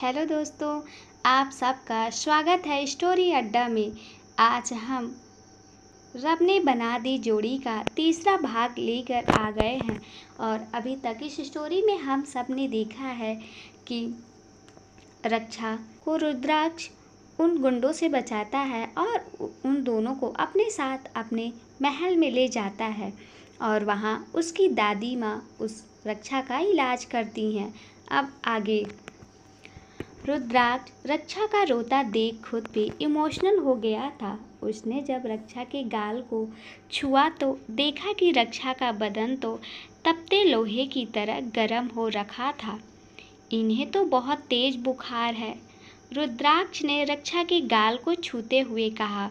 Hello दोस्तों, आप सबका स्वागत है स्टोरी अड्डा में। आज हम रब ने बना दी जोड़ी का तीसरा भाग लेकर आ गए हैं। और अभी तक इस स्टोरी में हम सब ने देखा है कि रक्षा को रुद्राक्ष उन गुंडों से बचाता है और उन दोनों को अपने साथ अपने महल में ले जाता है और वहाँ उसकी दादी माँ उस रक्षा का इलाज करती हैं। अब आगे रुद्राक्ष रक्षा का रोता देख खुद भी इमोशनल हो गया था। उसने जब रक्षा के गाल को छुआ तो देखा कि रक्षा का बदन तो तपते लोहे की तरह गर्म हो रखा था। इन्हें तो बहुत तेज बुखार है, रुद्राक्ष ने रक्षा के गाल को छूते हुए कहा।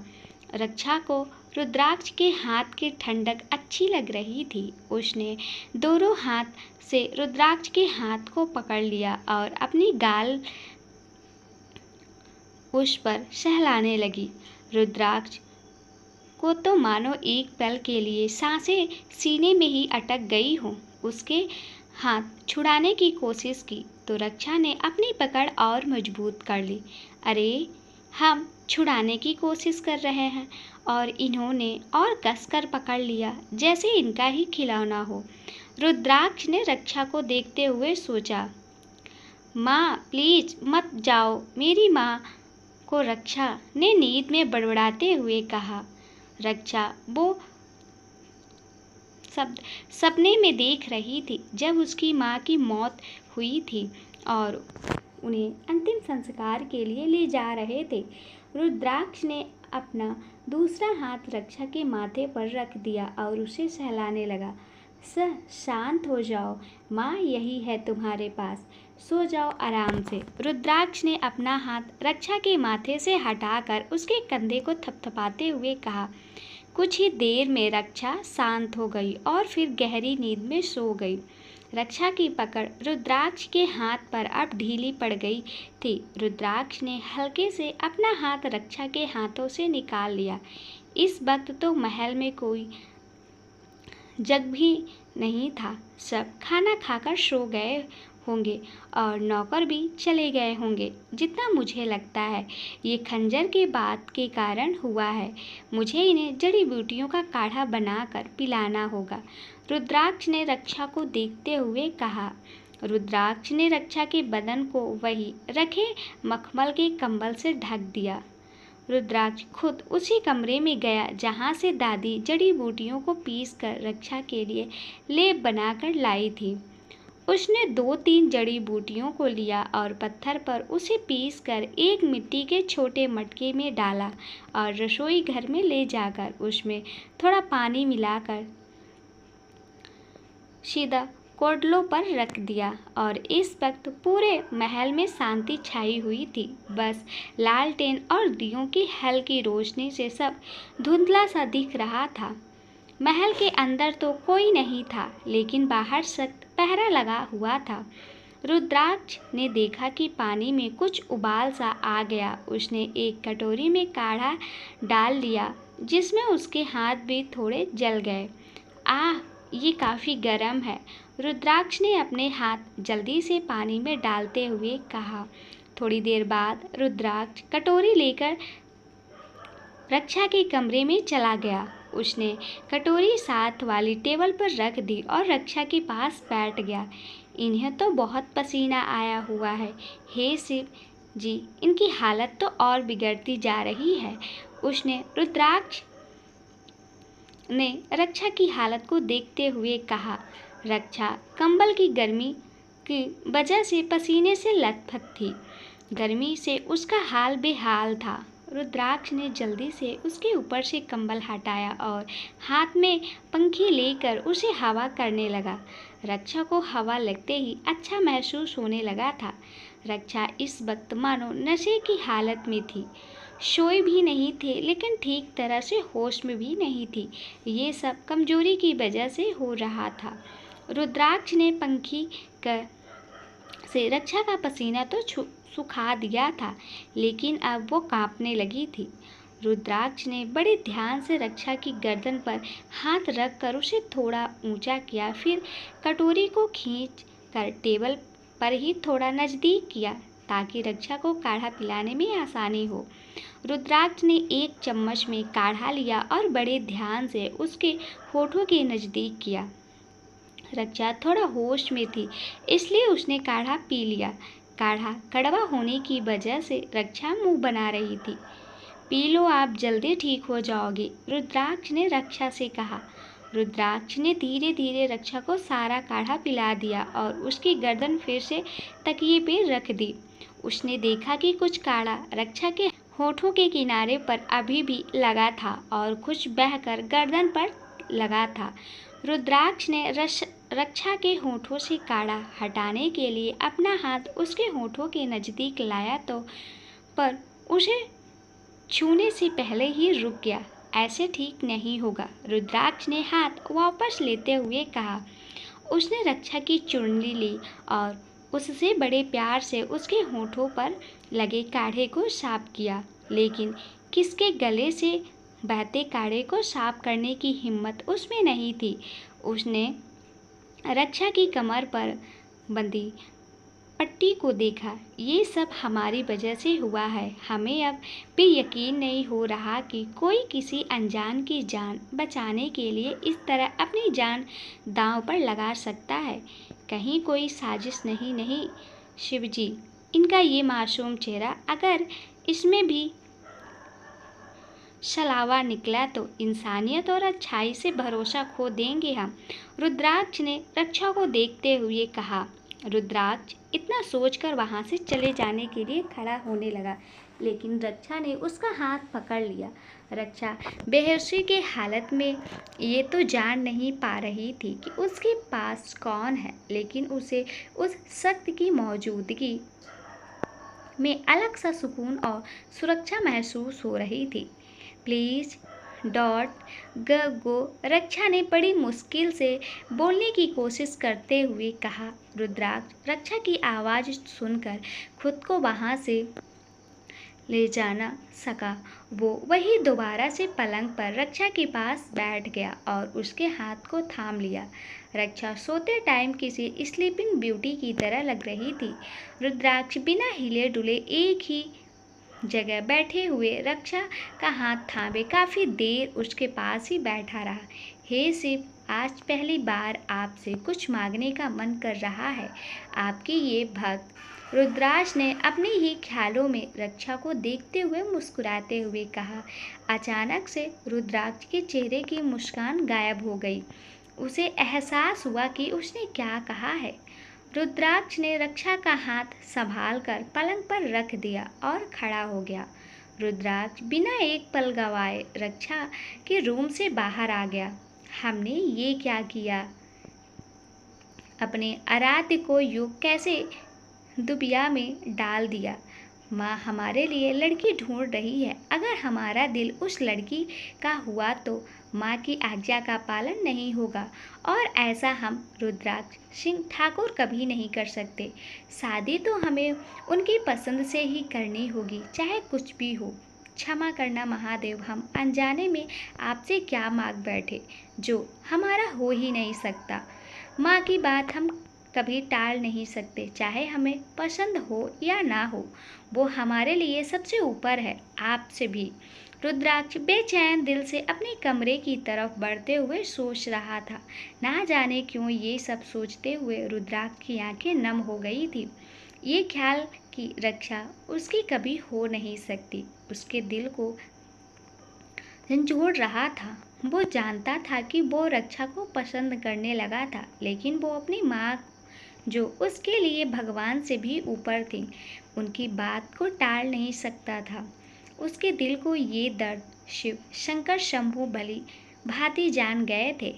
रक्षा को रुद्राक्ष के हाथ की ठंडक अच्छी लग रही थी। उसने दोनों हाथ से रुद्राक्ष के हाथ को पकड़ लिया और अपनी गाल उस पर सहलाने लगी। रुद्राक्ष को तो मानो एक पल के लिए सांसें सीने में ही अटक गई हों। उसके हाथ छुड़ाने की कोशिश की तो रक्षा ने अपनी पकड़ और मजबूत कर ली। अरे, हम छुड़ाने की कोशिश कर रहे हैं और इन्होंने और कसकर पकड़ लिया जैसे इनका ही खिलौना हो। रुद्राक्ष ने रक्षा को देखते हुए सोचा। माँ प्लीज मत जाओ, मेरी माँ को रक्षा ने नींद में बड़बड़ाते हुए कहा। रक्षा वो सपने में देख रही थी जब उसकी माँ की मौत हुई थी और उन्हें अंतिम संस्कार के लिए ले जा रहे थे। रुद्राक्ष ने अपना दूसरा हाथ रक्षा के माथे पर रख दिया और उसे सहलाने लगा। शांत हो जाओ, माँ यही है तुम्हारे पास, सो जाओ आराम से। रुद्राक्ष ने अपना हाथ रक्षा के माथे से हटाकर उसके कंधे को थपथपाते हुए कहा। कुछ ही देर में रक्षा शांत हो गई और फिर गहरी नींद में सो गई। रक्षा की पकड़ रुद्राक्ष के हाथ पर अब ढीली पड़ गई थी। रुद्राक्ष ने हल्के से अपना हाथ रक्षा के हाथों से निकाल लिया। इस वक्त तो महल में कोई जग भी नहीं था। सब खाना खाकर सो गए होंगे और नौकर भी चले गए होंगे। जितना मुझे लगता है ये खंजर के बात के कारण हुआ है। मुझे इन्हें जड़ी बूटियों का काढ़ा बनाकर पिलाना होगा, रुद्राक्ष ने रक्षा को देखते हुए कहा। रुद्राक्ष ने रक्षा के बदन को वही रखे मखमल के कंबल से ढक दिया। रुद्राक्ष खुद उसी कमरे में गया जहाँ से दादी जड़ी बूटियों को पीस कर रक्षा के लिए लेप बनाकर लाई थी। उसने 2-3 जड़ी बूटियों को लिया और पत्थर पर उसे पीस कर एक मिट्टी के छोटे मटके में डाला और रसोई घर में ले जाकर उसमें थोड़ा पानी मिलाकर सीधा कोडलों पर रख दिया। और इस वक्त पूरे महल में शांति छाई हुई थी। बस लालटेन और दियों की हल्की रोशनी से सब धुंधला सा दिख रहा था। महल के अंदर तो कोई नहीं था, लेकिन बाहर सख्त पहरा लगा हुआ था। रुद्राक्ष ने देखा कि पानी में कुछ उबाल सा आ गया। उसने एक कटोरी में काढ़ा डाल लिया जिसमें उसके हाथ भी थोड़े जल गए। आह, ये काफ़ी गर्म है, रुद्राक्ष ने अपने हाथ जल्दी से पानी में डालते हुए कहा। थोड़ी देर बाद रुद्राक्ष कटोरी लेकर रक्षा के कमरे में चला गया। उसने कटोरी साथ वाली टेबल पर रख दी और रक्षा के पास बैठ गया। इन्हें तो बहुत पसीना आया हुआ है, हे शिव जी, इनकी हालत तो और बिगड़ती जा रही है। उसने रुद्राक्ष ने रक्षा की हालत को देखते हुए कहा। रक्षा कंबल की गर्मी की वजह से पसीने से लथपथ थी। गर्मी से उसका हाल बेहाल था। रुद्राक्ष ने जल्दी से उसके ऊपर से कंबल हटाया और हाथ में पंखी लेकर उसे हवा करने लगा। रक्षा को हवा लगते ही अच्छा महसूस होने लगा था। रक्षा इस वक्त मानो नशे की हालत में थी। सोई भी नहीं थे, लेकिन ठीक तरह से होश में भी नहीं थी। ये सब कमजोरी की वजह से हो रहा था। रुद्राक्ष ने पंखी से रक्षा का पसीना तो सुखा दिया था, लेकिन अब वो कांपने लगी थी। रुद्राक्ष ने बड़े ध्यान से रक्षा की गर्दन पर हाथ रखकर उसे थोड़ा ऊंचा किया, फिर कटोरी को खींच कर टेबल पर ही थोड़ा नज़दीक किया। ताकि रक्षा को काढ़ा पिलाने में आसानी हो। रुद्राक्ष ने एक चम्मच में काढ़ा लिया और बड़े ध्यान से उसके होठों के नज़दीक किया। रक्षा थोड़ा होश में थी, इसलिए उसने काढ़ा पी लिया। काढ़ा कड़वा होने की वजह से रक्षा मुंह बना रही थी। पी लो, आप जल्दी ठीक हो जाओगे, रुद्राक्ष ने रक्षा से कहा। रुद्राक्ष ने धीरे धीरे रक्षा को सारा काढ़ा पिला दिया और उसकी गर्दन फिर से तकिए पे रख दी। उसने देखा कि कुछ काढ़ा रक्षा के होठों के किनारे पर अभी भी लगा था और कुछ बहकर गर्दन पर लगा था। रुद्राक्ष ने रक्षा के होठों से काढ़ा हटाने के लिए अपना हाथ उसके होठों के नज़दीक लाया तो पर उसे छूने से पहले ही रुक गया। ऐसे ठीक नहीं होगा, रुद्राक्ष ने हाथ वापस लेते हुए कहा। उसने रक्षा की चुन्नी ली और उससे बड़े प्यार से उसके होठों पर लगे काढ़े को साफ किया, लेकिन किसके गले से बहते काढ़े को साफ करने की हिम्मत उसमें नहीं थी। उसने रक्षा की कमर पर बंधी पट्टी को देखा। ये सब हमारी वजह से हुआ है। हमें अब भी यकीन नहीं हो रहा कि कोई किसी अनजान की जान बचाने के लिए इस तरह अपनी जान दांव पर लगा सकता है। कहीं कोई साजिश नहीं शिवजी, इनका ये मासूम चेहरा, अगर इसमें भी छलावा निकला तो इंसानियत और अच्छाई से भरोसा खो देंगे हम, रुद्राक्ष ने रक्षा को देखते हुए कहा। रुद्राक्ष इतना सोचकर वहां से चले जाने के लिए खड़ा होने लगा, लेकिन रक्षा ने उसका हाथ पकड़ लिया। रक्षा बेहोशी के हालत में ये तो जान नहीं पा रही थी कि उसके पास कौन है, लेकिन उसे उस शक्ति की मौजूदगी में अलग सा सुकून और सुरक्षा महसूस हो रही थी। प्लीज़ गो, रक्षा ने बड़ी मुश्किल से बोलने की कोशिश करते हुए कहा। रुद्राक्ष रक्षा की आवाज़ सुनकर खुद को वहाँ से ले जाना सका। वो वही दोबारा से पलंग पर रक्षा के पास बैठ गया और उसके हाथ को थाम लिया। रक्षा सोते टाइम किसी स्लीपिंग ब्यूटी की तरह लग रही थी। रुद्राक्ष बिना हिले डुले एक ही जगह बैठे हुए रक्षा का हाथ थामे काफ़ी देर उसके पास ही बैठा रहा। हे शिव, आज पहली बार आपसे कुछ मांगने का मन कर रहा है, आपकी ये भक्त। रुद्राक्ष ने अपने ही ख्यालों में रक्षा को देखते हुए मुस्कुराते हुए कहा। अचानक से रुद्राक्ष के चेहरे की मुस्कान गायब हो गई। उसे एहसास हुआ कि उसने क्या कहा है। रुद्राक्ष ने रक्षा का हाथ संभाल कर पलंग पर रख दिया और खड़ा हो गया। रुद्राक्ष बिना एक पल गवाए रक्षा के रूम से बाहर आ गया। हमने ये क्या किया? अपने आराध्य को युग कैसे दुबिया में डाल दिया। माँ हमारे लिए लड़की ढूंढ रही है। अगर हमारा दिल उस लड़की का हुआ तो माँ की आज्ञा का पालन नहीं होगा, और ऐसा हम रुद्राक्ष सिंह ठाकुर कभी नहीं कर सकते। शादी तो हमें उनकी पसंद से ही करनी होगी, चाहे कुछ भी हो। क्षमा करना महादेव, हम अनजाने में आपसे क्या मांग बैठे जो हमारा हो ही नहीं सकता। माँ की बात हम कभी टाल नहीं सकते, चाहे हमें पसंद हो या ना हो। वो हमारे लिए सबसे ऊपर है, आपसे भी। रुद्राक्ष बेचैन दिल से अपने कमरे की तरफ बढ़ते हुए सोच रहा था। ना जाने क्यों ये सब सोचते हुए रुद्राक्ष की आंखें नम हो गई थी। ये ख्याल कि रक्षा उसकी कभी हो नहीं सकती उसके दिल को झंझोड़ रहा था। वो जानता था कि वो रक्षा को पसंद करने लगा था, लेकिन वो अपनी माँ, जो उसके लिए भगवान से भी ऊपर थी, उनकी बात को टाल नहीं सकता था। उसके दिल को ये दर्द शिव शंकर शंभू बलि भांति जान गए थे।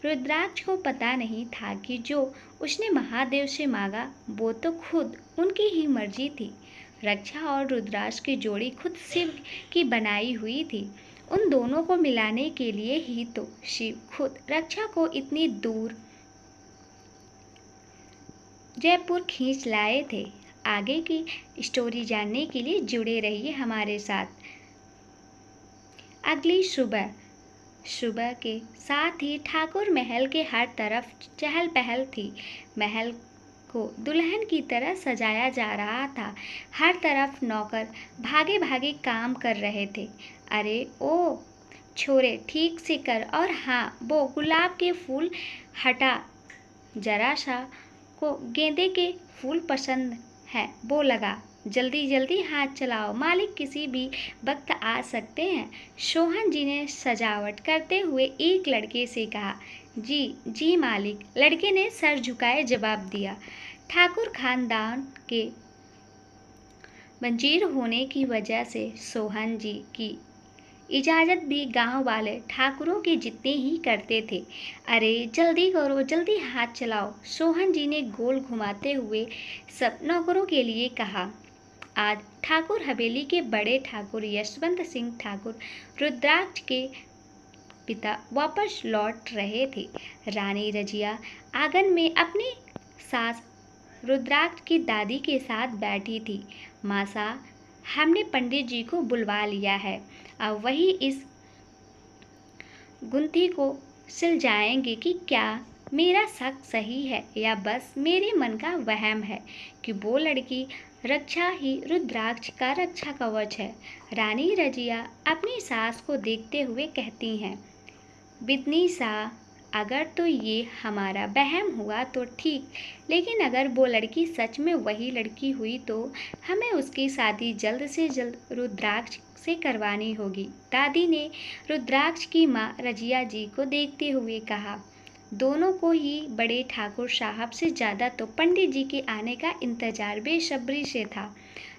रुद्राक्ष को पता नहीं था कि जो उसने महादेव से मांगा वो तो खुद उनकी ही मर्जी थी। रक्षा और रुद्राक्ष की जोड़ी खुद शिव की बनाई हुई थी। उन दोनों को मिलाने के लिए ही तो शिव खुद रक्षा को इतनी दूर जयपुर खींच लाए थे। आगे की स्टोरी जानने के लिए जुड़े रहिए हमारे साथ। अगली सुबह के साथ ही ठाकुर महल के हर तरफ चहल पहल थी। महल को दुल्हन की तरह सजाया जा रहा था। हर तरफ नौकर भागे भागे काम कर रहे थे। अरे ओ छोरे, ठीक से कर, और हाँ, वो गुलाब के फूल हटा, जरा सा को गेंदे के फूल पसंद है वो लगा, जल्दी जल्दी हाथ चलाओ, मालिक किसी भी वक्त आ सकते हैं। सोहन जी ने सजावट करते हुए एक लड़के से कहा। जी जी मालिक, लड़के ने सर झुकाए जवाब दिया। ठाकुर खानदान के मंजीर होने की वजह से सोहन जी की इजाज़त भी गांव वाले ठाकुरों के जितने ही करते थे। अरे जल्दी करो, जल्दी हाथ चलाओ, सोहन जी ने गोल घुमाते हुए सब नौकरों के लिए कहा। आज ठाकुर हवेली के बड़े ठाकुर यशवंत सिंह ठाकुर रुद्राक्ष के पिता वापस लौट रहे थे। रानी रजिया आंगन में अपनी सास रुद्राक्ष की दादी के साथ बैठी थी। मासा, हमने पंडित जी को बुलवा लिया है, अब वही इस गुंथी को सिल जाएंगे कि क्या मेरा शक सही है या बस मेरे मन का वहम है कि वो लड़की रक्षा ही रुद्राक्ष का रक्षा कवच है। रानी रजिया अपनी सास को देखते हुए कहती हैं, बिदनी सा, अगर तो ये हमारा वहम हुआ तो ठीक, लेकिन अगर वो लड़की सच में वही लड़की हुई तो हमें उसकी शादी जल्द से जल्द रुद्राक्ष से करवानी होगी। दादी ने रुद्राक्ष की माँ रजिया जी को देखते हुए कहा। दोनों को ही बड़े ठाकुर साहब से ज़्यादा तो पंडित जी के आने का इंतजार बेसब्री से था।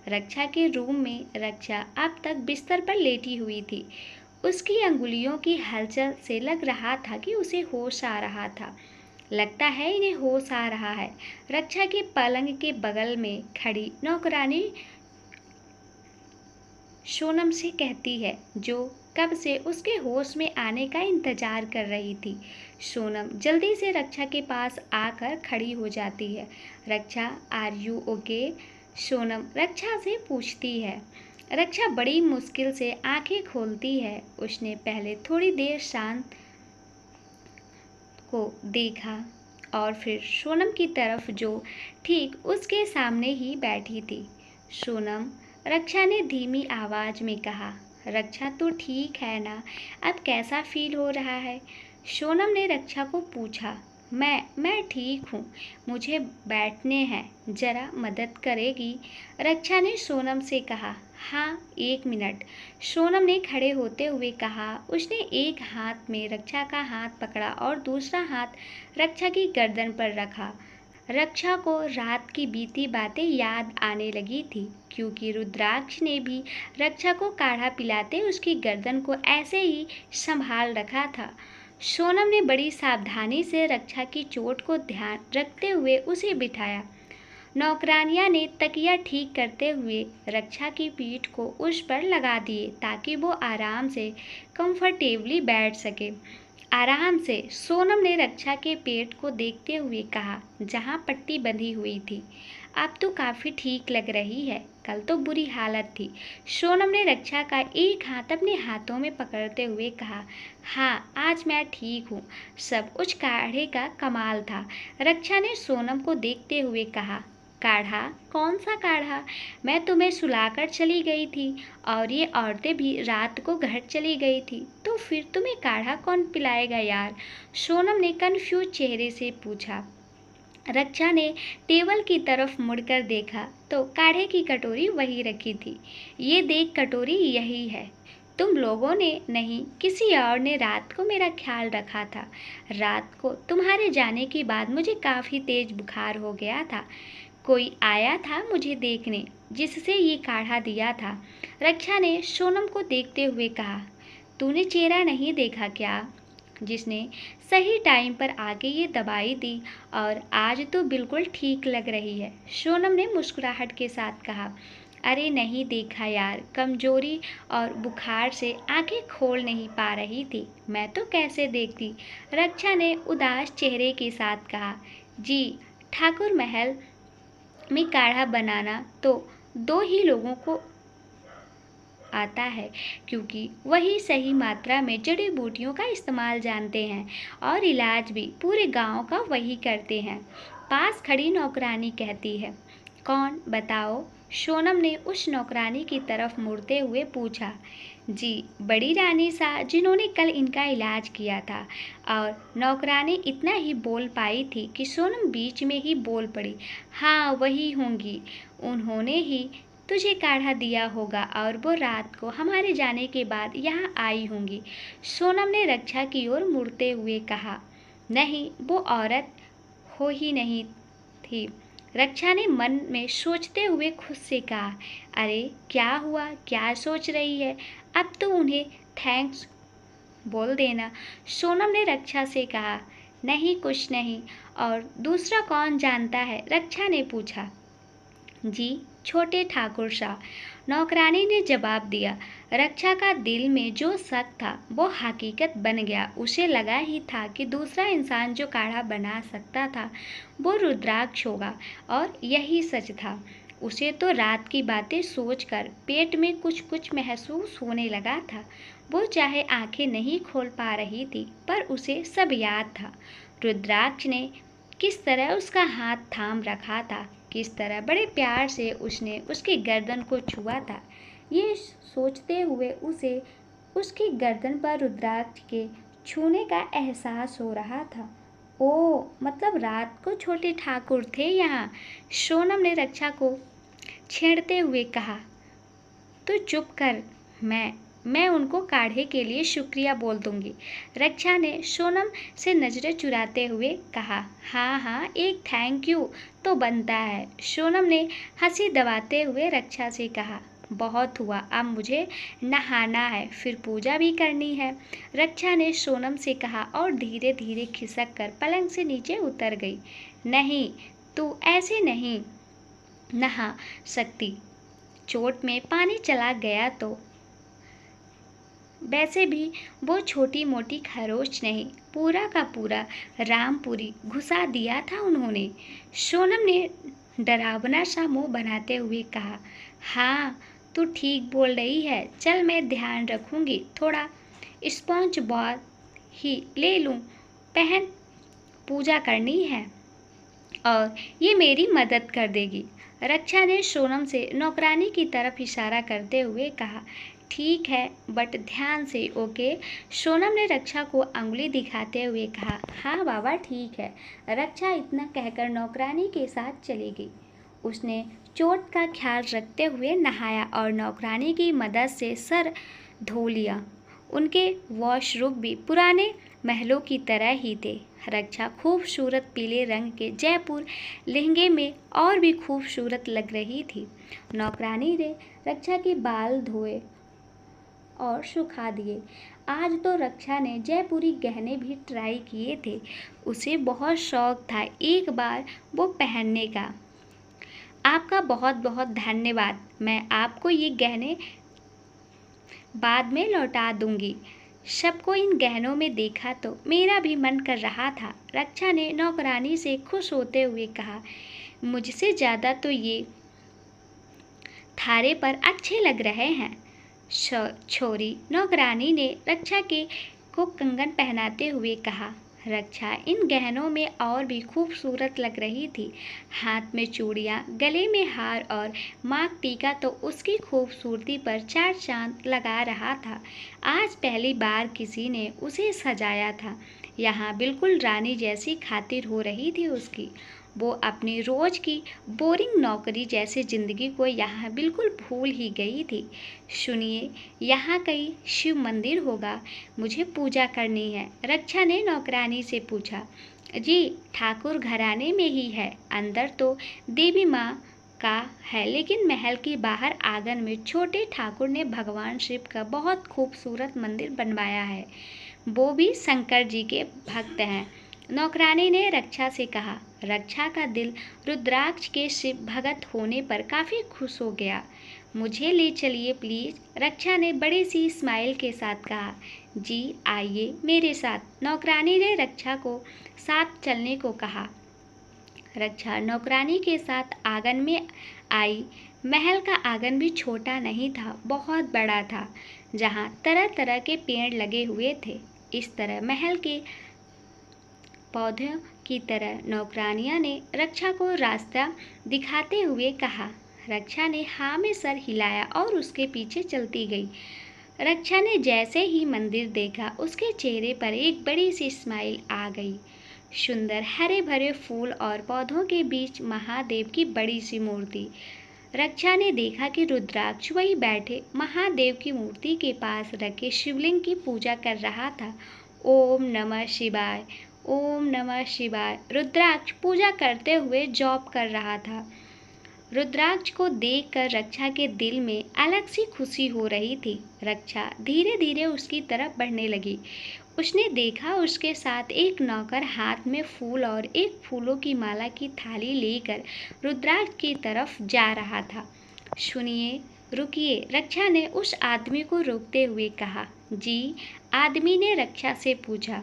रक्षा के रूम में रक्षा अब तक बिस्तर पर लेटी हुई थी। उसकी अंगुलियों की हलचल से लग रहा था कि उसे होश आ रहा था। लगता है इन्हें होश आ रहा है। रक्षा के पलंग के बगल में खड़ी नौकरानी सोनम से कहती है, जो कब से उसके होश में आने का इंतजार कर रही थी। सोनम जल्दी से रक्षा के पास आकर खड़ी हो जाती है। रक्षा, आर यू ओके? सोनम रक्षा से पूछती है। रक्षा बड़ी मुश्किल से आंखें खोलती है। उसने पहले थोड़ी देर शांत को देखा और फिर सोनम की तरफ जो ठीक उसके सामने ही बैठी थी। सोनम, रक्षा ने धीमी आवाज में कहा। रक्षा, तू ठीक है ना? अब कैसा फील हो रहा है? सोनम ने रक्षा को पूछा। मैं ठीक हूँ, मुझे बैठने हैं, जरा मदद करेगी? रक्षा ने सोनम से कहा। हाँ, 1 मिनट, सोनम ने खड़े होते हुए कहा। उसने एक हाथ में रक्षा का हाथ पकड़ा और दूसरा हाथ रक्षा की गर्दन पर रखा। रक्षा को रात की बीती बातें याद आने लगी थी, क्योंकि रुद्राक्ष ने भी रक्षा को काढ़ा पिलाते उसकी गर्दन को ऐसे ही संभाल रखा था। सोनम ने बड़ी सावधानी से रक्षा की चोट को ध्यान रखते हुए उसे बिठाया। नौकरानियां ने तकिया ठीक करते हुए रक्षा की पीठ को उस पर लगा दिए ताकि वो आराम से कंफर्टेबली बैठ सके। आराम से, सोनम ने रक्षा के पेट को देखते हुए कहा, जहां पट्टी बंधी हुई थी। अब तो काफ़ी ठीक लग रही है, कल तो बुरी हालत थी। सोनम ने रक्षा का एक हाथ अपने हाथों में पकड़ते हुए कहा। हाँ, आज मैं ठीक हूँ, सब उस काढ़े का कमाल था। रक्षा ने सोनम को देखते हुए कहा। काढ़ा? कौन सा काढ़ा? मैं तुम्हें सुलाकर चली गई थी और ये औरतें भी रात को घर चली गई थी, तो फिर तुम्हें काढ़ा कौन पिलाएगा यार? सोनम ने कन्फ्यूज चेहरे से पूछा। रक्षा ने टेबल की तरफ मुड़कर देखा तो काढ़े की कटोरी वही रखी थी। ये देख, कटोरी यही है। तुम लोगों ने नहीं, किसी और ने रात को मेरा ख्याल रखा था। रात को तुम्हारे जाने के बाद मुझे काफ़ी तेज बुखार हो गया था। कोई आया था मुझे देखने, जिससे ये काढ़ा दिया था। रक्षा ने सोनम को देखते हुए कहा। तूने चेहरा नहीं देखा क्या, जिसने सही टाइम पर आके ये दवाई दी और आज तो बिल्कुल ठीक लग रही है? सोनम ने मुस्कुराहट के साथ कहा। अरे नहीं देखा यार, कमजोरी और बुखार से आंखें खोल नहीं पा रही थी, मैं तो कैसे देखती? रक्षा ने उदास चेहरे के साथ कहा। जी, ठाकुर महल में काढ़ा बनाना तो 2 ही लोगों को आता है, क्योंकि वही सही मात्रा में जड़ी बूटियों का इस्तेमाल जानते हैं और इलाज भी पूरे गांव का वही करते हैं। पास खड़ी नौकरानी कहती है। कौन, बताओ? सोनम ने उस नौकरानी की तरफ मुड़ते हुए पूछा। जी, बड़ी रानी सा, जिन्होंने कल इनका इलाज किया था। और नौकरानी इतना ही बोल पाई थी कि सोनम बीच में ही बोल पड़ी। हाँ, वही होंगी। उन्होंने ही तुझे काढ़ा दिया होगा और वो रात को हमारे जाने के बाद यहाँ आई होंगी। सोनम ने रक्षा की ओर मुड़ते हुए कहा। नहीं, वो औरत हो ही नहीं थी। रक्षा ने मन में सोचते हुए खुद से कहा। अरे क्या हुआ, क्या सोच रही है? अब तो उन्हें थैंक्स बोल देना। सोनम ने रक्षा से कहा। नहीं, कुछ नहीं। और दूसरा कौन जानता है? रक्षा ने पूछा। जी, छोटे ठाकुर साहब, नौकरानी ने जवाब दिया। रक्षा का दिल में जो शक था वो हकीकत बन गया। उसे लगा ही था कि दूसरा इंसान जो काढ़ा बना सकता था वो रुद्राक्ष होगा, और यही सच था। उसे तो रात की बातें सोचकर पेट में कुछ कुछ महसूस होने लगा था। वो चाहे आंखें नहीं खोल पा रही थी, पर उसे सब याद था। रुद्राक्ष ने किस तरह उसका हाथ थाम रखा था, किस तरह बड़े प्यार से उसने उसकी गर्दन को छुआ था। ये सोचते हुए उसे उसकी गर्दन पर रुद्राक्ष के छूने का एहसास हो रहा था। ओ, मतलब रात को छोटे ठाकुर थे यहाँ? सोनम ने रक्षा को छेड़ते हुए कहा। तो चुप कर, मैं उनको काढ़े के लिए शुक्रिया बोल दूंगी। रक्षा ने सोनम से नजरें चुराते हुए कहा। हाँ हाँ, एक थैंक यू तो बनता है। सोनम ने हंसी दबाते हुए रक्षा से कहा। बहुत हुआ, अब मुझे नहाना है, फिर पूजा भी करनी है। रक्षा ने सोनम से कहा और धीरे धीरे खिसक कर पलंग से नीचे उतर गई। नहीं, तू ऐसे नहीं नहा सकती। चोट में पानी चला गया तो वैसे भी वो छोटी मोटी खरोच नहीं, पूरा का पूरा रामपुरी घुसा दिया था उन्होंने। सोनम ने डरावना सा मुंह बनाते हुए कहा। हाँ, तू ठीक बोल रही है। चल, मैं ध्यान रखूंगी। थोड़ा स्पॉन्ज बाथ ही ले लूं, पहन, पूजा करनी है और ये मेरी मदद कर देगी। रक्षा ने सोनम से नौकरानी की तरफ इशारा करते हुए कहा। ठीक है, बट ध्यान से, ओके? सोनम ने रक्षा को अंगुली दिखाते हुए कहा। हाँ बाबा, ठीक है। रक्षा इतना कहकर नौकरानी के साथ चली गई। उसने चोट का ख्याल रखते हुए नहाया और नौकरानी की मदद से सर धो लिया। उनके वॉशरूम भी पुराने महलों की तरह ही थे। रक्षा खूबसूरत पीले रंग के जयपुर लहंगे में और भी खूबसूरत लग रही थी। नौकरानी ने रक्षा के बाल धोए और सुखा दिए। आज तो रक्षा ने जयपुरी गहने भी ट्राई किए थे। उसे बहुत शौक था एक बार वो पहनने का। आपका बहुत बहुत धन्यवाद। मैं आपको ये गहने बाद में लौटा दूंगी। सबको इन गहनों में देखा तो मेरा भी मन कर रहा था। रक्षा ने नौकरानी से खुश होते हुए कहा। मुझसे ज़्यादा तो ये थारे पर अच्छे लग रहे हैं छोरी। नौकरानी ने रक्षा को कंगन पहनाते हुए कहा। रक्षा इन गहनों में और भी खूबसूरत लग रही थी। हाथ में चूड़ियाँ, गले में हार और मांग टीका तो उसकी खूबसूरती पर चार चांद लगा रहा था। आज पहली बार किसी ने उसे सजाया था। यहाँ बिल्कुल रानी जैसी खातिर हो रही थी उसकी। वो अपनी रोज की बोरिंग नौकरी जैसी जिंदगी को यहाँ बिल्कुल भूल ही गई थी। सुनिए, यहाँ कहीं शिव मंदिर होगा, मुझे पूजा करनी है। रक्षा ने नौकरानी से पूछा। जी, ठाकुर घराने में ही है। अंदर तो देवी माँ का है, लेकिन महल के बाहर आंगन में छोटे ठाकुर ने भगवान शिव का बहुत खूबसूरत मंदिर बनवाया है। वो भी शंकर जी के भक्त हैं। नौकरानी ने रक्षा से कहा। रक्षा का दिल रुद्राक्ष के शिव भगत होने पर काफ़ी खुश हो गया। मुझे ले चलिए प्लीज़, रक्षा ने बड़ी सी स्माइल के साथ कहा। जी, आइए मेरे साथ। नौकरानी ने रक्षा को साथ चलने को कहा। रक्षा नौकरानी के साथ आंगन में आई। महल का आंगन भी छोटा नहीं था, बहुत बड़ा था, जहाँ तरह तरह के पेड़ लगे हुए थे। इस तरह महल के पौधों की तरह नौकरानियां ने रक्षा को रास्ता दिखाते हुए कहा। रक्षा ने हाँ में सर हिलाया और उसके पीछे चलती गई। रक्षा ने जैसे ही मंदिर देखा, उसके चेहरे पर एक बड़ी सी स्माइल आ गई। सुंदर हरे भरे फूल और पौधों के बीच महादेव की बड़ी सी मूर्ति। रक्षा ने देखा कि रुद्राक्ष वहीं बैठे महादेव की मूर्ति के पास रखे शिवलिंग की पूजा कर रहा था। ओम नमः शिवाय, ओम नमः शिवाय। रुद्राक्ष पूजा करते हुए जॉब कर रहा था। रुद्राक्ष को देखकर रक्षा के दिल में अलग सी खुशी हो रही थी। रक्षा धीरे धीरे उसकी तरफ बढ़ने लगी। उसने देखा उसके साथ एक नौकर हाथ में फूल और एक फूलों की माला की थाली लेकर रुद्राक्ष की तरफ जा रहा था। सुनिए, रुकिए, रक्षा ने उस आदमी को रोकते हुए कहा। जी, आदमी ने रक्षा से पूछा।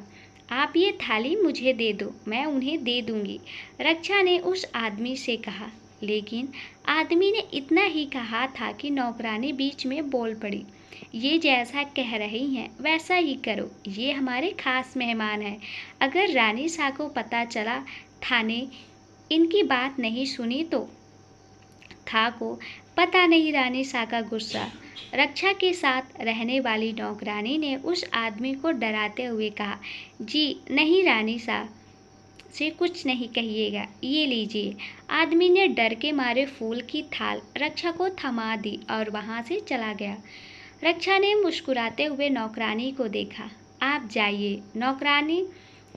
आप ये थाली मुझे दे दो, मैं उन्हें दे दूंगी, रक्षा ने उस आदमी से कहा। लेकिन आदमी ने इतना ही कहा था कि नौकरानी बीच में बोल पड़ी। ये जैसा कह रही हैं वैसा ही करो, ये हमारे खास मेहमान हैं। अगर रानी सा को पता चला थाने इनकी बात नहीं सुनी तो। था को पता नहीं रानी सा का गुस्सा। रक्षा के साथ रहने वाली नौकरानी ने उस आदमी को डराते हुए कहा। जी नहीं, रानी सा से कुछ नहीं कहिएगा, ये लीजिए। आदमी ने डर के मारे फूल की थाल रक्षा को थमा दी और वहां से चला गया। रक्षा ने मुस्कुराते हुए नौकरानी को देखा। आप जाइए, नौकरानी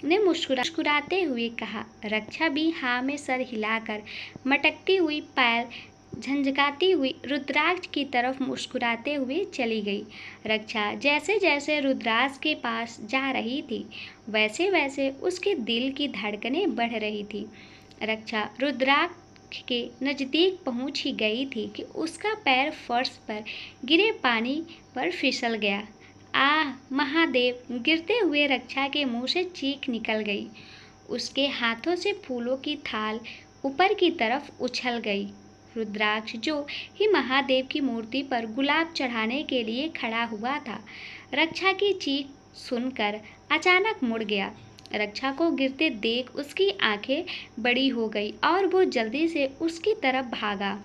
ने मुस्कुराते हुए कहा। रक्षा भी हाँ में सर हिलाकर मटकती हुई पैर झंझकाती हुई रुद्राक्ष की तरफ मुस्कुराते हुए चली गई। रक्षा जैसे जैसे रुद्राक्ष के पास जा रही थी, वैसे वैसे उसके दिल की धड़कनें बढ़ रही थी। रक्षा रुद्राक्ष के नज़दीक पहुंच ही गई थी कि उसका पैर फर्श पर गिरे पानी पर फिसल गया। आह महादेव! गिरते हुए रक्षा के मुंह से चीख निकल गई। उसके हाथों से फूलों की थाल ऊपर की तरफ उछल गई। रुद्राक्ष जो ही महादेव की मूर्ति पर गुलाब चढ़ाने के लिए खड़ा हुआ था, रक्षा की चीख सुनकर अचानक मुड़ गया। रक्षा को गिरते देख उसकी आंखें बड़ी हो गई और वो जल्दी से उसकी तरफ भागा।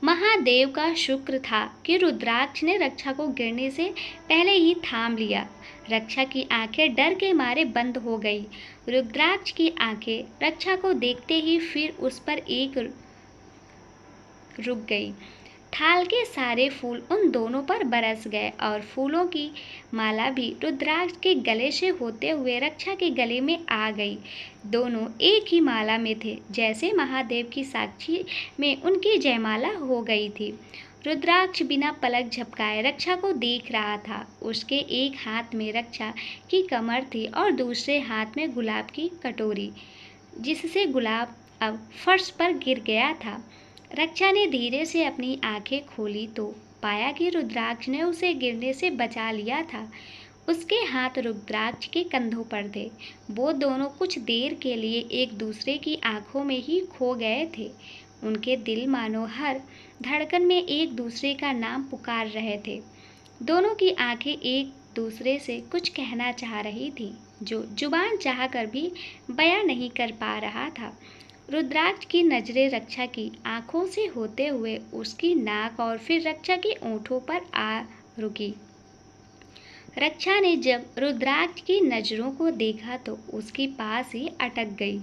महादेव का शुक्र था कि रुद्राक्ष ने रक्षा को गिरने से पहले ही थाम लिया। रक्षा की आंखें डर के मारे बंद हो गई। रुद्राक्ष की आंखें रक्षा को देखते ही फिर उस पर एक रुक गई। थाल के सारे फूल उन दोनों पर बरस गए और फूलों की माला भी रुद्राक्ष के गले से होते हुए रक्षा के गले में आ गई। दोनों एक ही माला में थे, जैसे महादेव की साक्षी में उनकी जयमाला हो गई थी। रुद्राक्ष बिना पलक झपकाए रक्षा को देख रहा था। उसके एक हाथ में रक्षा की कमर थी और दूसरे हाथ में गुलाब की कटोरी, जिससे गुलाब अब फर्श पर गिर गया था। रक्षा ने धीरे से अपनी आंखें खोली तो पाया कि रुद्राक्ष ने उसे गिरने से बचा लिया था। उसके हाथ रुद्राक्ष के कंधों पर थे। वो दोनों कुछ देर के लिए एक दूसरे की आंखों में ही खो गए थे। उनके दिल मानो हर धड़कन में एक दूसरे का नाम पुकार रहे थे। दोनों की आंखें एक दूसरे से कुछ कहना चाह रही थी, जो जुबान चाहकर भी बयां नहीं कर पा रहा था। रुद्राक्ष की नजरें रक्षा की आंखों से होते हुए उसकी नाक और फिर रक्षा के ओंठों पर आ रुकी। रक्षा ने जब रुद्राक्ष की नजरों को देखा तो उसके पास ही अटक गई।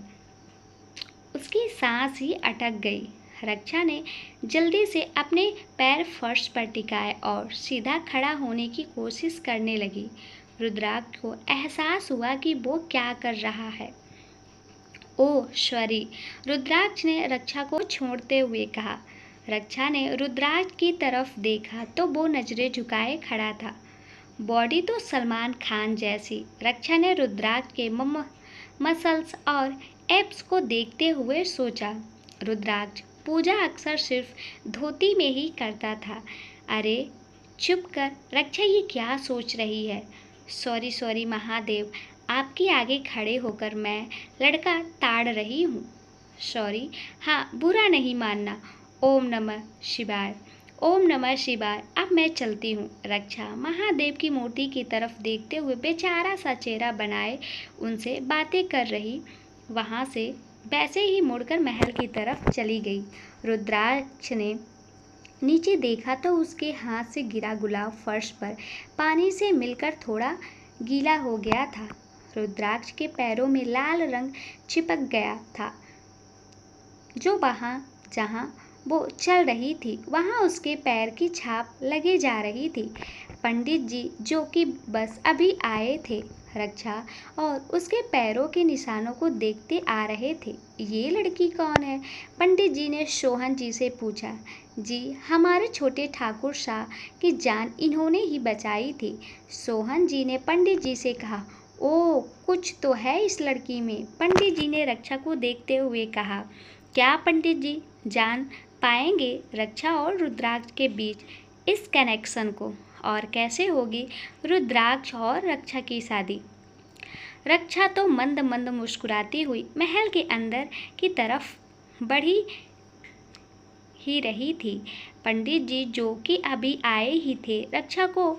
उसकी सांस ही अटक गई। रक्षा ने जल्दी से अपने पैर फर्श पर टिकाए और सीधा खड़ा होने की कोशिश करने लगी। रुद्राक्ष को एहसास हुआ कि वो क्या कर रहा है। ओह सॉरी, रुद्राक्ष ने रक्षा को छोड़ते हुए कहा। रक्षा ने रुद्राक्ष की तरफ देखा तो वो नजरें झुकाए खड़ा था। बॉडी तो सलमान खान जैसी। रक्षा ने रुद्राक्ष के मसल्स और एब्स को देखते हुए सोचा। रुद्राक्ष पूजा अक्सर सिर्फ धोती में ही करता था। अरे चुप कर, रक्षा ये क्या सोच रही है। सॉरी महादेव, आपके आगे खड़े होकर मैं लड़का ताड़ रही हूँ। सॉरी, हाँ बुरा नहीं मानना। ओम नमः शिवाय। ओम नमः शिवाय। अब मैं चलती हूँ। रक्षा महादेव की मूर्ति की तरफ देखते हुए बेचारा सा चेहरा बनाए उनसे बातें कर रही वहाँ से वैसे ही मुड़कर महल की तरफ चली गई। रुद्राक्ष ने नीचे देखा तो उसके हाथ से गिरा गुलाब फर्श पर पानी से मिलकर थोड़ा गीला हो गया था। रुद्राक्ष के पैरों में लाल रंग चिपक गया था, जो वहाँ जहाँ वो चल रही थी वहाँ उसके पैर की छाप लगे जा रही थी। पंडित जी जो कि बस अभी आए थे, रक्षा और उसके पैरों के निशानों को देखते आ रहे थे। ये लड़की कौन है? पंडित जी ने सोहन जी से पूछा। जी, हमारे छोटे ठाकुर शाह की जान इन्होंने ही बचाई थी। सोहन जी ने पंडित जी से कहा। ओ, कुछ तो है इस लड़की में, पंडित जी ने रक्षा को देखते हुए कहा। क्या पंडित जी जान पाएंगे रक्षा और रुद्राक्ष के बीच इस कनेक्शन को, और कैसे होगी रुद्राक्ष और रक्षा की शादी? रक्षा तो मंद मंद मुस्कुराती हुई महल के अंदर की तरफ बढ़ी ही रही थी। पंडित जी जो कि अभी आए ही थे रक्षा को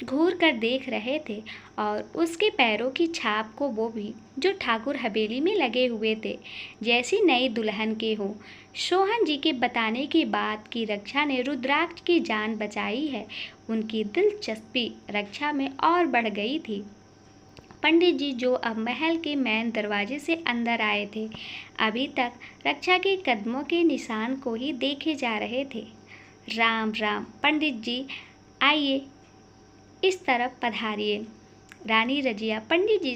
घूर कर देख रहे थे, और उसके पैरों की छाप को वो भी, जो ठाकुर हवेली में लगे हुए थे, जैसी नई दुल्हन के हों। सोहन जी के बताने के बाद कि रक्षा ने रुद्राक्ष की जान बचाई है, उनकी दिलचस्पी रक्षा में और बढ़ गई थी। पंडित जी जो अब महल के मेन दरवाजे से अंदर आए थे, अभी तक रक्षा के कदमों के निशान को ही देखे जा रहे थे। राम राम पंडित जी, आइए इस तरफ पधारिए। रानी रजिया पंडित जी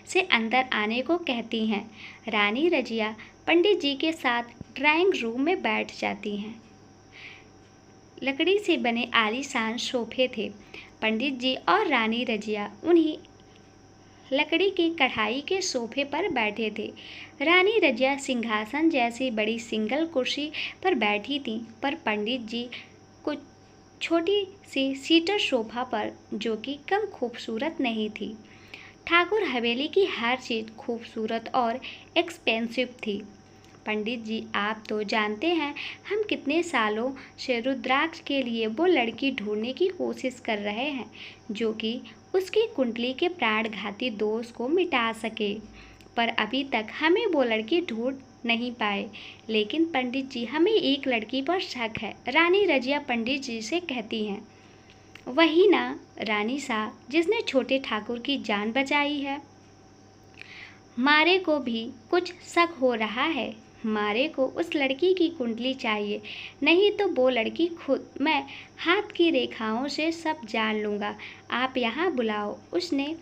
से अंदर आने को कहती हैं। रानी रजिया पंडित जी के साथ ड्राइंग रूम में बैठ जाती हैं। लकड़ी से बने आलीशान सोफे थे। पंडित जी और रानी रजिया उन्हीं लकड़ी की कढ़ाई के सोफे पर बैठे थे। रानी रजिया सिंहासन जैसी बड़ी सिंगल कुर्सी पर बैठी थीं, पर पंडित जी कुछ छोटी सी सीटर सोफा पर, जो कि कम खूबसूरत नहीं थी। ठाकुर हवेली की हर चीज़ खूबसूरत और एक्सपेंसिव थी। पंडित जी, आप तो जानते हैं हम कितने सालों से रुद्राक्ष के लिए वो लड़की ढूंढने की कोशिश कर रहे हैं, जो कि उसकी कुंडली के प्राणघाती दोष को मिटा सके, पर अभी तक हमें वो लड़की ढूंढ नहीं पाए। लेकिन पंडित जी, हमें एक लड़की पर शक है, रानी रजिया पंडित जी से कहती हैं। वही ना रानी साहब, जिसने छोटे ठाकुर की जान बचाई है। मारे को भी कुछ शक हो रहा है। मारे को उस लड़की की कुंडली चाहिए, नहीं तो वो लड़की खुद, मैं हाथ की रेखाओं से सब जान लूँगा। आप यहाँ बुलाओ, उसने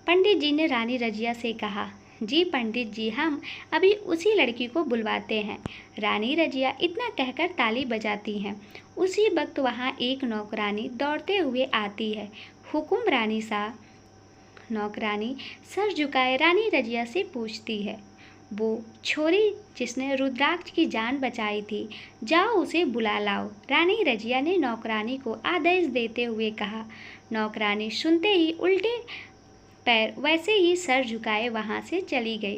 पंडित जी ने रानी रजिया से कहा। जी पंडित जी, हम अभी उसी लड़की को बुलवाते हैं। रानी रजिया इतना कहकर ताली बजाती हैं। उसी वक्त वहाँ एक नौकरानी दौड़ते हुए आती है। हुकुम रानी साहब। नौकरानी सर झुकाए रानी रजिया से पूछती है। वो छोरी जिसने रुद्राक्ष की जान बचाई थी, जाओ उसे बुला लाओ, रानी रजिया ने नौकरानी को आदेश देते हुए कहा। नौकरानी सुनते ही उल्टे पैर वैसे ही सर झुकाए वहाँ से चली गई।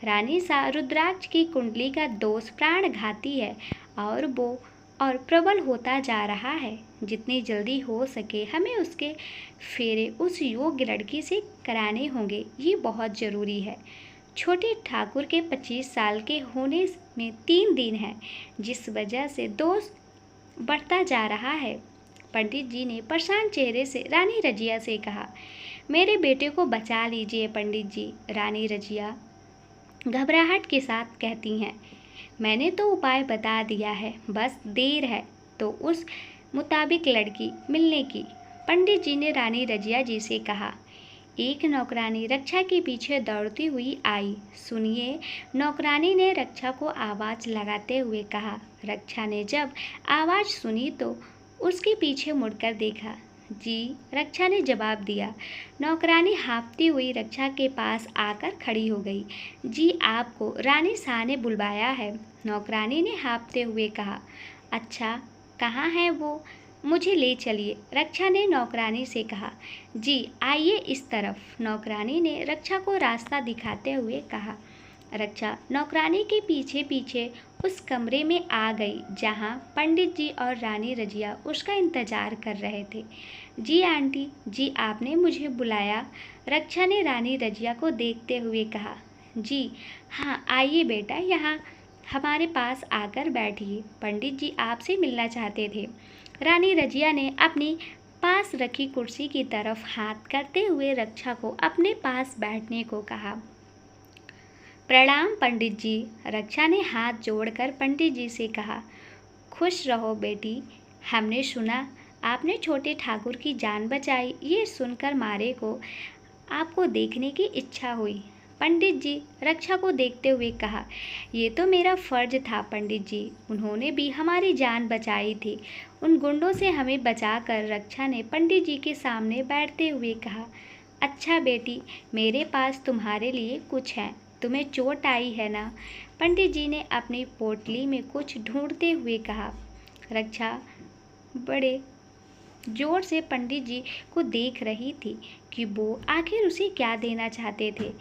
रानी सा, रुद्राक्ष की कुंडली का दोष प्राणघाती है और वो और प्रबल होता जा रहा है। जितनी जल्दी हो सके हमें उसके फेरे उस योग्य लड़की से कराने होंगे, ये बहुत ज़रूरी है। छोटे ठाकुर के 25 साल के होने में 3 दिन है, जिस वजह से दोष बढ़ता जा रहा है। पंडित जी ने परेशान चेहरे से रानी रजिया से कहा। मेरे बेटे को बचा लीजिए पंडित जी, रानी रजिया घबराहट के साथ कहती हैं। मैंने तो उपाय बता दिया है, बस देर है तो उस मुताबिक लड़की मिलने की, पंडित जी ने रानी रजिया जी से कहा। एक नौकरानी रक्षा के पीछे दौड़ती हुई आई। सुनिए, नौकरानी ने रक्षा को आवाज़ लगाते हुए कहा। रक्षा ने जब आवाज़ सुनी तो उसके पीछे मुड़कर देखा। जी, रक्षा ने जवाब दिया। नौकरानी हाँफती हुई रक्षा के पास आकर खड़ी हो गई। जी, आपको रानी शाह ने बुलवाया है, नौकरानी ने हाँफते हुए कहा। अच्छा, कहाँ है वो? मुझे ले चलिए, रक्षा ने नौकरानी से कहा। जी, आइए इस तरफ, नौकरानी ने रक्षा को रास्ता दिखाते हुए कहा। रक्षा नौकरानी के पीछे पीछे उस कमरे में आ गई जहाँ पंडित जी और रानी रजिया उसका इंतजार कर रहे थे। जी आंटी जी, आपने मुझे बुलाया? रक्षा ने रानी रजिया को देखते हुए कहा। जी हाँ, आइए बेटा, यहाँ हमारे पास आकर बैठिए। पंडित जी आपसे मिलना चाहते थे। रानी रजिया ने अपनी पास रखी कुर्सी की तरफ हाथ करते हुए रक्षा को अपने पास बैठने को कहा। प्रणाम पंडित जी। रक्षा ने हाथ जोड़कर पंडित जी से कहा। खुश रहो बेटी, हमने सुना आपने छोटे ठाकुर की जान बचाई। ये सुनकर मारे को आपको देखने की इच्छा हुई। पंडित जी रक्षा को देखते हुए कहा। ये तो मेरा फर्ज था पंडित जी, उन्होंने भी हमारी जान बचाई थी। उन गुंडों से हमें बचाकर रक्षा ने पंडित जी के सामने बैठते हुए कहा। अच्छा बेटी, मेरे पास तुम्हारे लिए कुछ है। तुम्हें चोट आई है ना? पंडित जी ने अपनी पोटली में कुछ ढूंढते हुए कहा। रक्षा बड़े जोर से पंडित जी को देख रही थी कि वो आखिर उसे क्या देना चाहते थे।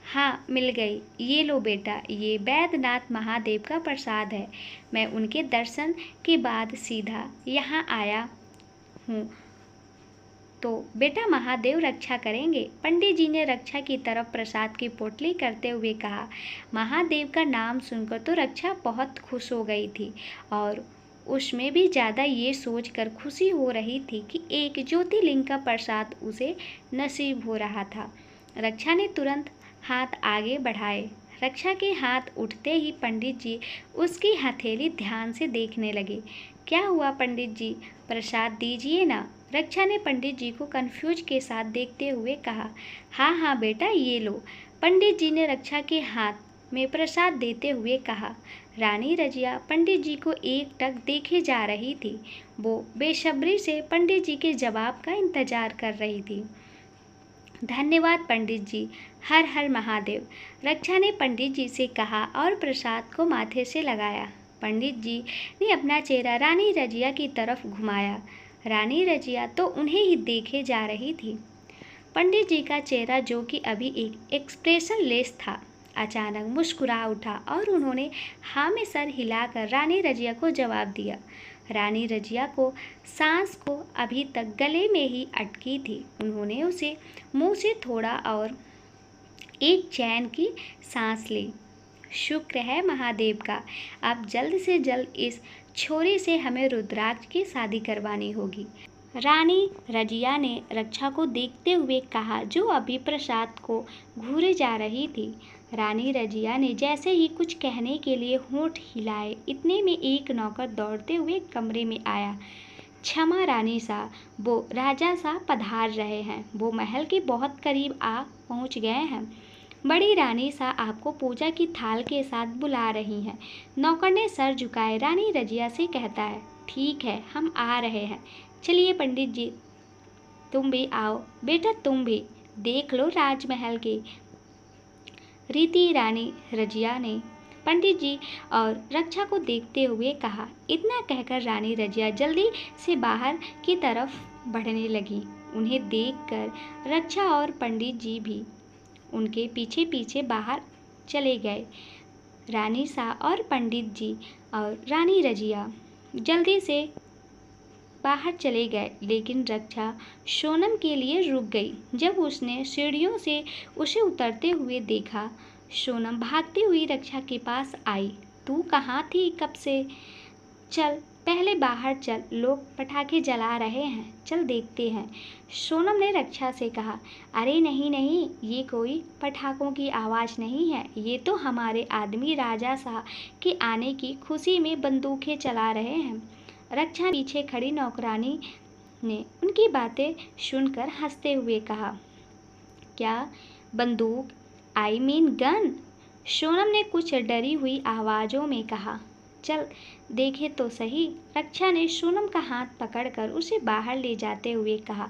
हाँ, मिल गई। ये लो बेटा, ये बैद्यनाथ महादेव का प्रसाद है। मैं उनके दर्शन के बाद सीधा यहाँ आया हूँ, तो बेटा महादेव रक्षा करेंगे। पंडित जी ने रक्षा की तरफ प्रसाद की पोटली करते हुए कहा। महादेव का नाम सुनकर तो रक्षा बहुत खुश हो गई थी और उसमें भी ज़्यादा ये सोचकर खुशी हो रही थी कि एक ज्योतिर्लिंग का प्रसाद उसे नसीब हो रहा था। रक्षा ने तुरंत हाथ आगे बढ़ाए। रक्षा के हाथ उठते ही पंडित जी उसकी हथेली ध्यान से देखने लगे। क्या हुआ पंडित जी, प्रसाद दीजिए ना? रक्षा ने पंडित जी को कंफ्यूज के साथ देखते हुए कहा। हाँ हाँ बेटा, ये लो। पंडित जी ने रक्षा के हाथ में प्रसाद देते हुए कहा। रानी रजिया पंडित जी को एकटक देखे जा रही थी। वो बेसब्री से पंडित जी के जवाब का इंतजार कर रही थी। धन्यवाद पंडित जी, हर हर महादेव। रक्षा ने पंडित जी से कहा और प्रसाद को माथे से लगाया। पंडित जी ने अपना चेहरा रानी रजिया की तरफ घुमाया। रानी रजिया तो उन्हें ही देखे जा रही थी। पंडित जी का चेहरा, जो कि अभी एक एक्सप्रेशन लेस था, अचानक मुस्कुरा उठा और उन्होंने हाँ में सर हिलाकर रानी रजिया को जवाब दिया। रानी रजिया को सांस को अभी तक गले में ही अटकी थी। उन्होंने उसे मुंह से थोड़ा और एक चैन की सांस ली। शुक्र है महादेव का, अब जल्द से जल्द इस छोरी से हमें रुद्राक्ष की शादी करवानी होगी। रानी रजिया ने रक्षा को देखते हुए कहा, जो अभी प्रसाद को घूरे जा रही थी। रानी रजिया ने जैसे ही कुछ कहने के लिए होंठ हिलाए, इतने में एक नौकर दौड़ते हुए कमरे में आया। क्षमा रानी सा, वो राजा सा पधार रहे हैं। वो महल के बहुत करीब आ पहुंच गए हैं। बड़ी रानी सा आपको पूजा की थाल के साथ बुला रही हैं। नौकर ने सर झुकाए रानी रजिया से कहता है। ठीक है, हम आ रहे हैं। चलिए पंडित जी, तुम भी आओ। बेटा तुम भी देख लो राजमहल की रीति। रानी रजिया ने पंडित जी और रक्षा को देखते हुए कहा। इतना कहकर रानी रजिया जल्दी से बाहर की तरफ बढ़ने लगी। उन्हें देखकर रक्षा और पंडित जी भी उनके पीछे पीछे बाहर चले गए। रानी सा और पंडित जी और रानी रजिया जल्दी से बाहर चले गए, लेकिन रक्षा सोनम के लिए रुक गई। जब उसने सीढ़ियों से उसे उतरते हुए देखा, सोनम भागती हुई रक्षा के पास आई। तू कहाँ थी कब से? चल पहले बाहर चल, लोग पटाखे जला रहे हैं, चल देखते हैं। सोनम ने रक्षा से कहा। अरे नहीं नहीं, ये कोई पटाखों की आवाज़ नहीं है, ये तो हमारे आदमी राजा साहब के आने की खुशी में बंदूकें चला रहे हैं। रक्षा पीछे खड़ी नौकरानी ने उनकी बातें सुनकर हंसते हुए कहा। क्या बंदूक? I mean gun? सोनम ने कुछ डरी हुई आवाज़ों में कहा। चल देखे तो सही। रक्षा ने सोनम का हाथ पकड़कर उसे बाहर ले जाते हुए कहा।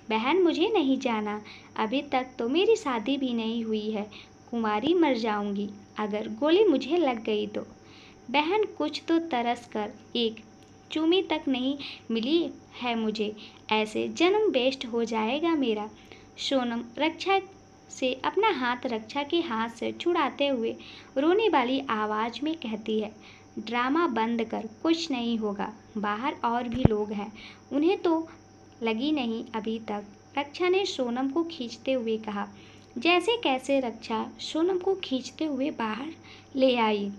बहन मुझे नहीं जाना, अभी तक तो मेरी शादी भी नहीं हुई है, कुंवारी मर जाऊंगी अगर गोली मुझे लग गई तो। बहन कुछ तो तरस कर, एक चूमी तक नहीं मिली है मुझे, ऐसे जन्म वेस्ट हो जाएगा मेरा। सोनम रक्षा से अपना हाथ रक्षा के हाथ से छुड़ाते हुए रोने वाली आवाज़ में कहती है, ड्रामा बंद कर, कुछ नहीं होगा। बाहर और भी लोग हैं, उन्हें तो लगी नहीं अभी तक। रक्षा ने सोनम को खींचते हुए कहा। जैसे कैसे रक्षा सोनम को खींचते हुए बाहर ले आई।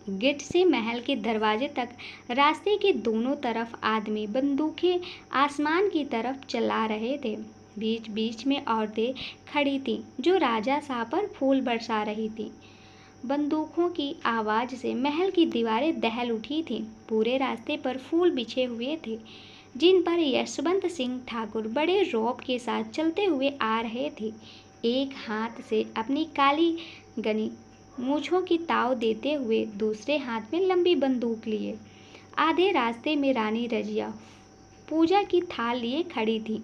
गेट से महल के दरवाजे तक रास्ते के दोनों तरफ आदमी बंदूकें आसमान की तरफ चला रहे थे। बीच बीच में औरतें खड़ी थीं जो राजा साहब पर फूल बरसा रही थीं। बंदूकों की आवाज़ से महल की दीवारें दहल उठी थीं। पूरे रास्ते पर फूल बिछे हुए थे जिन पर यशवंत सिंह ठाकुर बड़े रौब के साथ चलते हुए आ रहे थे, एक हाथ से अपनी काली घनी मूंछों की ताव देते हुए दूसरे हाथ में लंबी बंदूक लिए। आधे रास्ते में रानी रजिया पूजा की थाल लिए खड़ी थी।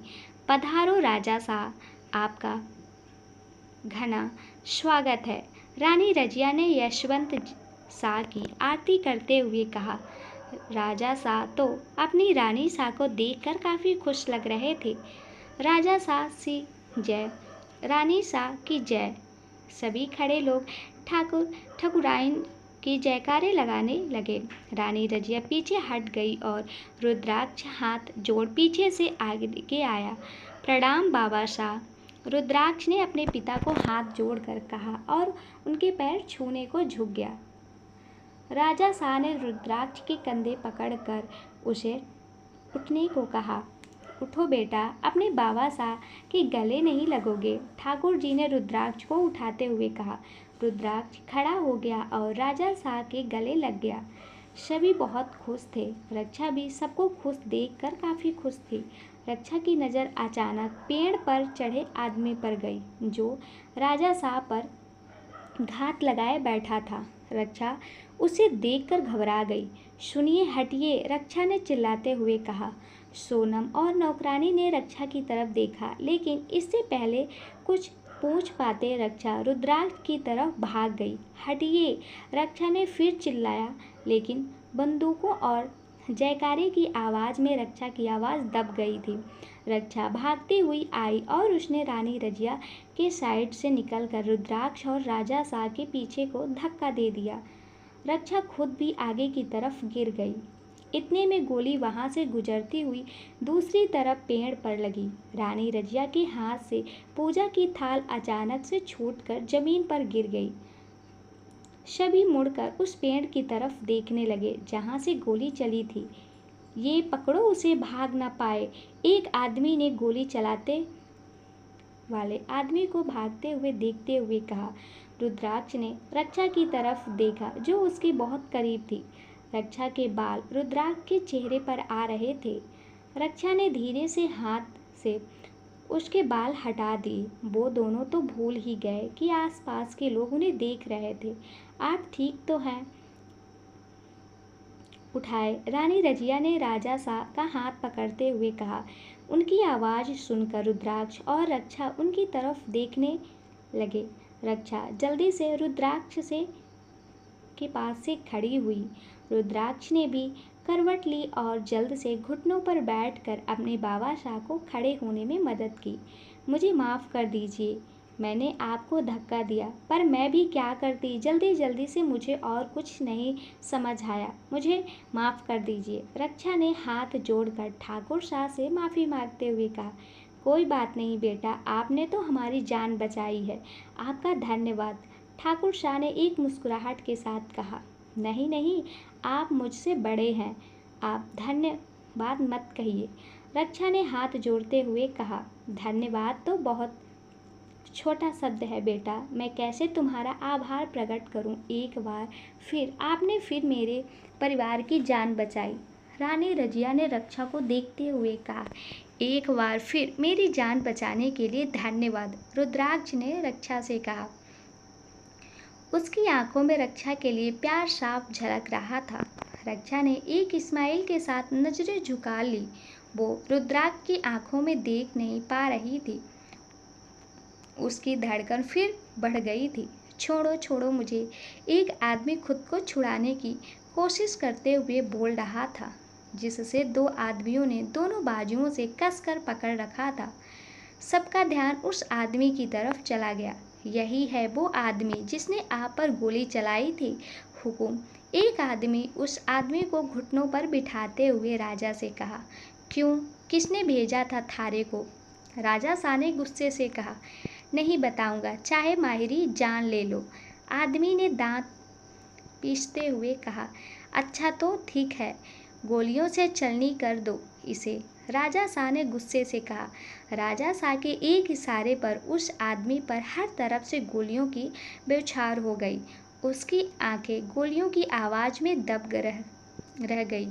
पधारो राजा साहब, आपका घना स्वागत है। रानी रजिया ने यशवंत शाह की आरती करते हुए कहा। राजा शाह तो अपनी रानी शाह को देखकर काफ़ी खुश लग रहे थे। राजा शाह की जय, रानी शाह की जय। सभी खड़े लोग ठाकुर ठाकुराइन की जयकारे लगाने लगे। रानी रजिया पीछे हट गई और रुद्राक्ष हाथ जोड़ पीछे से आगे आया। प्रणाम बाबा शाह, रुद्राक्ष ने अपने पिता को हाथ जोड़कर कहा और उनके पैर छूने को झुक गया। राजा शाह ने रुद्राक्ष के कंधे पकड़कर उसे उठने को कहा। उठो बेटा, अपने बाबा शाह के गले नहीं लगोगे, ठाकुर जी ने रुद्राक्ष को उठाते हुए कहा। रुद्राक्ष खड़ा हो गया और राजा शाह के गले लग गया। सभी बहुत खुश थे। रक्षा भी सबको खुश देखकर काफ़ी खुश थी। रक्षा की नज़र अचानक पेड़ पर चढ़े आदमी पर गई जो राजा शाह पर घात लगाए बैठा था। रक्षा उसे देखकर घबरा गई। सुनिए, हटिए, रक्षा ने चिल्लाते हुए कहा। सोनम और नौकरानी ने रक्षा की तरफ देखा, लेकिन इससे पहले कुछ पूछ पाते रक्षा रुद्राक्ष की तरफ भाग गई। हटिए, रक्षा ने फिर चिल्लाया, लेकिन बंदूकों और जयकारे की आवाज़ में रक्षा की आवाज़ दब गई थी। रक्षा भागती हुई आई और उसने रानी रजिया के साइड से निकलकर रुद्राक्ष और राजा शाह के पीछे को धक्का दे दिया। रक्षा खुद भी आगे की तरफ गिर गई। इतने में गोली वहां से गुजरती हुई दूसरी तरफ पेड़ पर लगी। रानी रजिया के हाथ से पूजा की थाल अचानक से छूटकर जमीन पर गिर गई। सभी मुड़कर उस पेड़ की तरफ देखने लगे जहां से गोली चली थी। ये पकड़ो, उसे भाग न पाए, एक आदमी ने गोली चलाते वाले आदमी को भागते हुए देखते हुए कहा। रुद्राक्ष ने रक्षा की तरफ देखा जो उसके बहुत करीब थी। रक्षा के बाल रुद्राक्ष के चेहरे पर आ रहे थे। रक्षा ने धीरे से हाथ से उसके बाल हटा दिए। वो दोनों तो भूल ही गए कि आसपास के लोग उन्हें देख रहे थे। आप ठीक तो हैं? उठाए, रानी रजिया ने राजा शाह का हाथ पकड़ते हुए कहा। उनकी आवाज़ सुनकर रुद्राक्ष और रक्षा उनकी तरफ देखने लगे। रक्षा जल्दी से रुद्राक्ष से के पास से खड़ी हुई। रुद्राक्ष ने भी करवट ली और जल्द से घुटनों पर बैठकर अपने बाबा शाह को खड़े होने में मदद की। मुझे माफ़ कर दीजिए, मैंने आपको धक्का दिया, पर मैं भी क्या करती, जल्दी जल्दी से मुझे और कुछ नहीं समझ आया, मुझे माफ़ कर दीजिए। रक्षा ने हाथ जोड़कर ठाकुर शाह से माफ़ी मांगते हुए कहा। कोई बात नहीं बेटा, आपने तो हमारी जान बचाई है, आपका धन्यवाद, ठाकुर शाह ने एक मुस्कुराहट के साथ कहा। नहीं नहीं, आप मुझसे बड़े हैं, आप धन्यवाद मत कहिए, रक्षा ने हाथ जोड़ते हुए कहा। धन्यवाद तो बहुत छोटा शब्द है बेटा, मैं कैसे तुम्हारा आभार प्रकट करूं। एक बार फिर आपने फिर मेरे परिवार की जान बचाई। रानी रजिया ने रक्षा को देखते हुए कहा। एक बार फिर मेरी जान बचाने के लिए धन्यवाद, रुद्राक्ष ने रक्षा से कहा। उसकी आंखों में रक्षा के लिए प्यार साफ झलक रहा था। रक्षा ने एक स्माइल के साथ नजरें झुका ली। वो रुद्राक्ष की आंखों में देख नहीं पा रही थी। उसकी धड़कन फिर बढ़ गई थी। छोड़ो छोड़ो मुझे, एक आदमी खुद को छुड़ाने की कोशिश करते हुए बोल रहा था, जिससे दो आदमियों ने दोनों बाजुओं से कसकर पकड़ रखा था। सबका ध्यान उस आदमी की तरफ चला गया। यही है वो आदमी जिसने आप पर गोली चलाई थी हुकुम। एक आदमी उस आदमी को घुटनों पर बिठाते हुए राजा से कहा, क्यों, किसने भेजा था थारे को? राजा शाह ने गुस्से से कहा, नहीं बताऊंगा, चाहे माहिरी जान ले लो। आदमी ने दांत पीसते हुए कहा, अच्छा तो ठीक है, गोलियों से चलनी कर दो इसे। राजा शाह ने गुस्से से कहा। राजा शाह के एक इशारे पर उस आदमी पर हर तरफ से गोलियों की बौछार हो गई। उसकी आंखें गोलियों की आवाज़ में दब रह गई।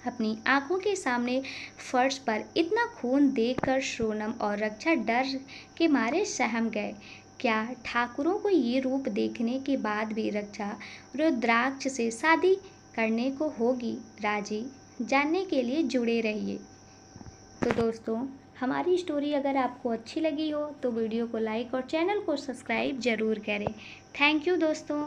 अपनी आंखों के सामने फर्श पर इतना खून देखकर सोनम और रक्षा डर के मारे सहम गए। क्या ठाकुरों को ये रूप देखने के बाद भी रक्षा रुद्राक्ष से शादी करने को होगी राजी? जानने के लिए जुड़े रहिए। तो दोस्तों, हमारी स्टोरी अगर आपको अच्छी लगी हो तो वीडियो को लाइक और चैनल को सब्सक्राइब ज़रूर करें। थैंक यू दोस्तों।